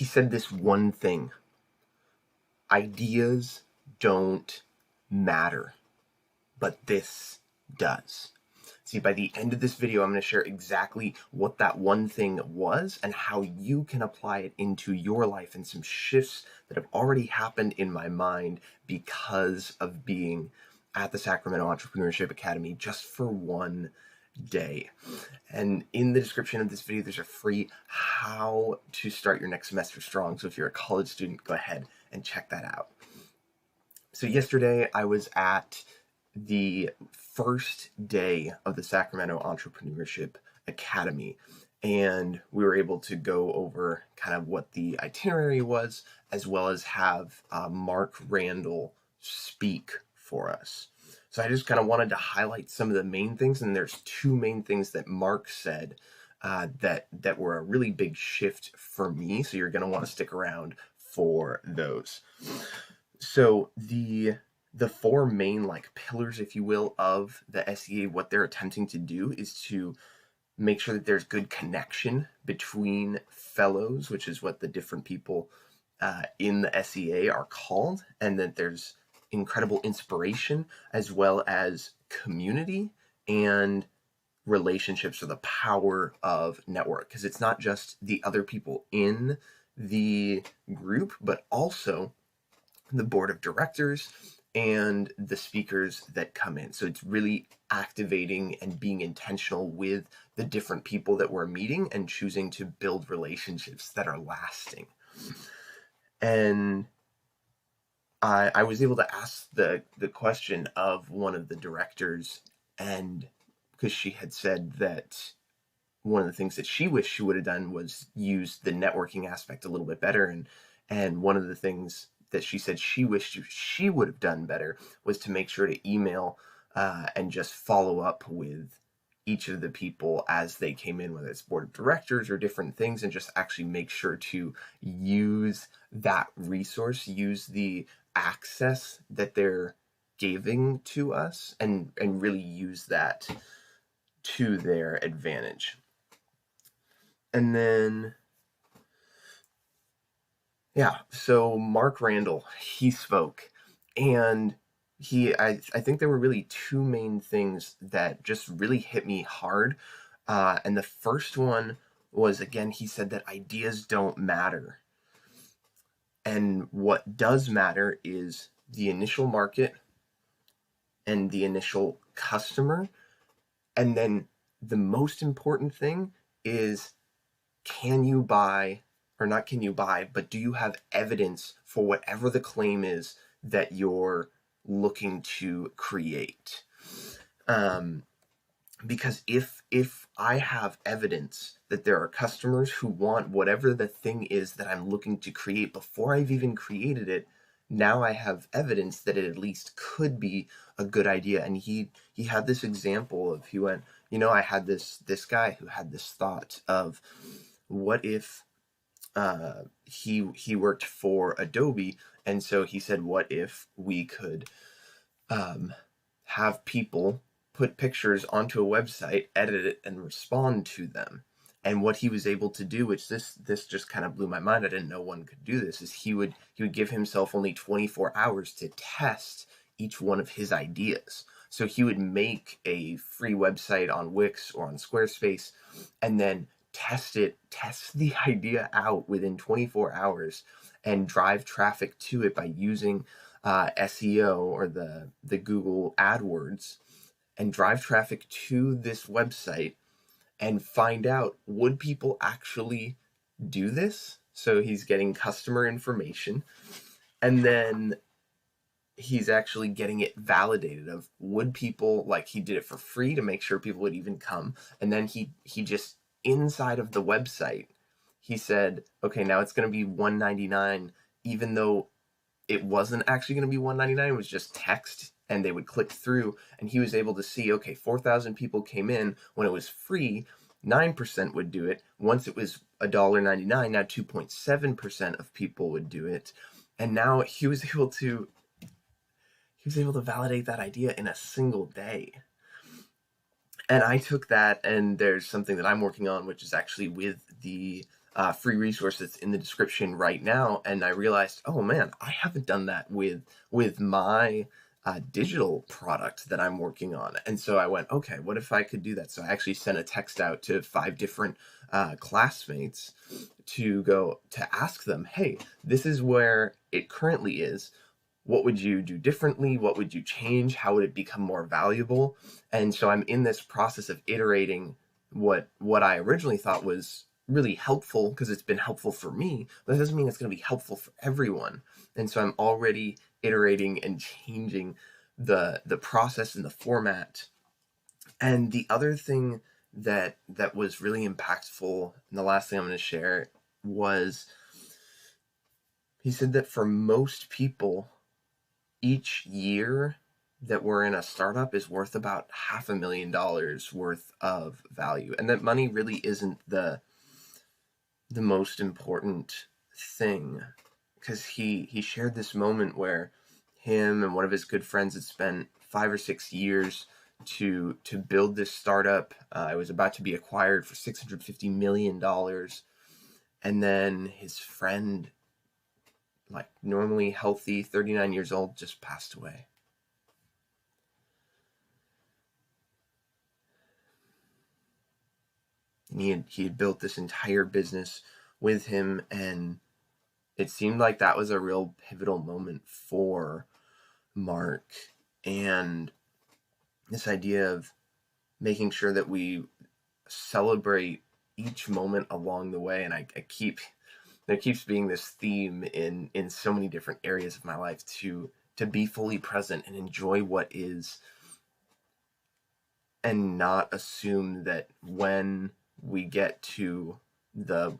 he said this one thing: ideas don't matter, but this does. See, by the end of this video, I'm going to share exactly what that one thing was and how you can apply it into your life, and some shifts that have already happened in my mind because of being at the Sacramento Entrepreneurship Academy just for one day. And in the description of this video, there's a free how to start your next semester strong. So if you're a college student, go ahead and check that out. So yesterday I was at the first day of the Sacramento Entrepreneurship Academy, and we were able to go over kind of what the itinerary was, as well as have Mark Randall speak for us. So I just kind of wanted to highlight some of the main things, and there's two main things that Mark said that were a really big shift for me, so you're going to want to stick around for those. So the four main pillars, if you will, of the SEA, what they're attempting to do is to make sure that there's good connection between fellows, which is what the different people in the SEA are called, and that there's incredible inspiration, as well as community and relationships, or the power of network, because it's not just the other people in the group, but also the board of directors and the speakers that come in. So it's really activating and being intentional with the different people that we're meeting and choosing to build relationships that are lasting. And I was able to ask the question of one of the directors, and because she had said that one of the things that she wished she would have done was use the networking aspect a little bit better, and one of the things that she said she wished she would have done better was to make sure to email and just follow up with each of the people as they came in, whether it's board of directors or different things, and just actually make sure to use that resource, use the access that they're giving to us, and really use that to their advantage. And then so Mark Randall, he spoke, and I think there were really two main things that just really hit me hard. And the first one was, again, he said that ideas don't matter. And what does matter is the initial market and the initial customer. And then the most important thing is, can you buy, or not can you buy, but do you have evidence for whatever the claim is that you're looking to create? Because if I have evidence that there are customers who want whatever the thing is that I'm looking to create before I've even created it, now I have evidence that it at least could be a good idea. And he had this example of, he went, I had this guy who had this thought of, what if he worked for Adobe, and so he said, what if we could have people put pictures onto a website, edit it, and respond to them? And what he was able to do, which this just kind of blew my mind, I didn't know one could do this, is he would give himself only 24 hours to test each one of his ideas. So he would make a free website on Wix or on Squarespace, and then test the idea out within 24 hours and drive traffic to it by using SEO, or the Google AdWords, and drive traffic to this website and find out, would people actually do this? So he's getting customer information, and then he's actually getting it validated of, would people, he did it for free to make sure people would even come, and then he just, inside of the website, he said, okay, now it's going to be $1.99, even though it wasn't actually going to be $1.99, it was just text, and they would click through, and he was able to see, okay, 4,000 people came in when it was free, 9% would do it. Once it was $1.99, now 2.7% of people would do it. And now he was able to validate that idea in a single day. And I took that, and there's something that I'm working on, which is actually with the free resource that's in the description right now. And I realized, oh man, I haven't done that with my digital product that I'm working on. And so I went, okay, what if I could do that? So I actually sent a text out to 5 different classmates to ask them, hey, this is where it currently is. What would you do differently? What would you change? How would it become more valuable? And so I'm in this process of iterating what I originally thought was really helpful, because it's been helpful for me, but that doesn't mean it's going to be helpful for everyone. And so I'm already iterating and changing the process and the format. And the other thing that was really impactful, and the last thing I'm going to share, was he said that for most people, each year that we're in a startup is worth about $500,000 worth of value, and that money really isn't the most important thing. Because he shared this moment where him and one of his good friends had spent 5 or 6 years to build this startup. It was about to be acquired for $650 million. And then his friend, like normally healthy, 39 years old, just passed away. And he had built this entire business with him, and it seemed like that was a real pivotal moment for Mark. And this idea of making sure that we celebrate each moment along the way. And there keeps being this theme in so many different areas of my life, to be fully present and enjoy what is, and not assume that when we get to the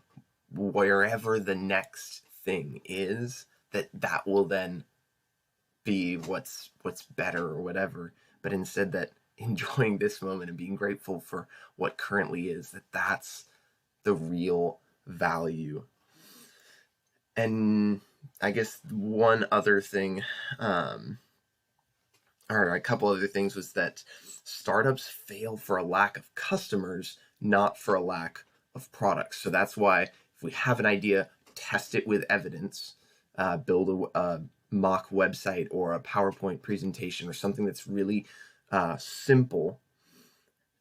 wherever the next thing is, that will then be what's better or whatever, but instead that enjoying this moment and being grateful for what currently is, that's the real value. And I guess one other thing, or a couple other things, was that startups fail for a lack of customers, not for a lack of products. So that's why if we have an idea, test it with evidence, build a mock website or a PowerPoint presentation or something that's really simple,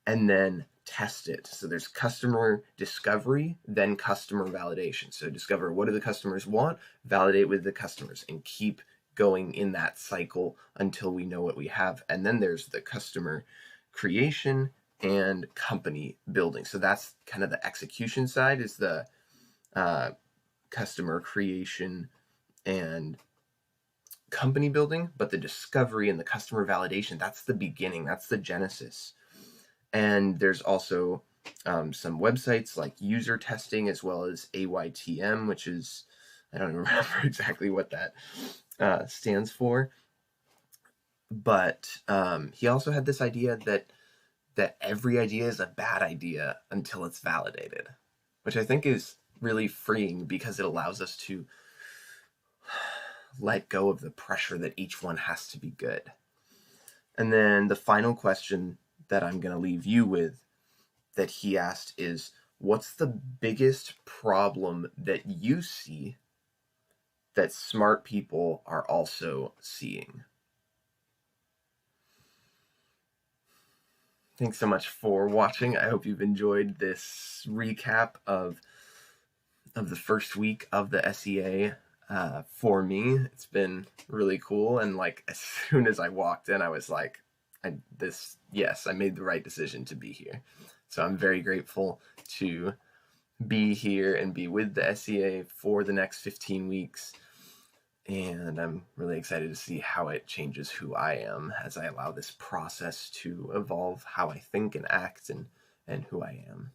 and then test it. So there's customer discovery, then customer validation. So discover what do the customers want, validate with the customers, and keep going in that cycle until we know what we have. And then there's the customer creation and company building. So that's kind of the execution side, is the customer creation and company building, but the discovery and the customer validation, that's the beginning, that's the genesis. And there's also some websites like user testing, as well as AYTM, which is, I don't remember exactly what that stands for. But he also had this idea that every idea is a bad idea until it's validated, which I think is really freeing, because it allows us to let go of the pressure that each one has to be good. And then the final question that I'm going to leave you with that he asked is, what's the biggest problem that you see that smart people are also seeing? Thanks so much for watching. I hope you've enjoyed this recap of the first week of the SEA. For me, it's been really cool. And like, as soon as I walked in, I was like, yes, I made the right decision to be here. So I'm very grateful to be here and be with the SEA for the next 15 weeks. And I'm really excited to see how it changes who I am as I allow this process to evolve how I think and act and who I am.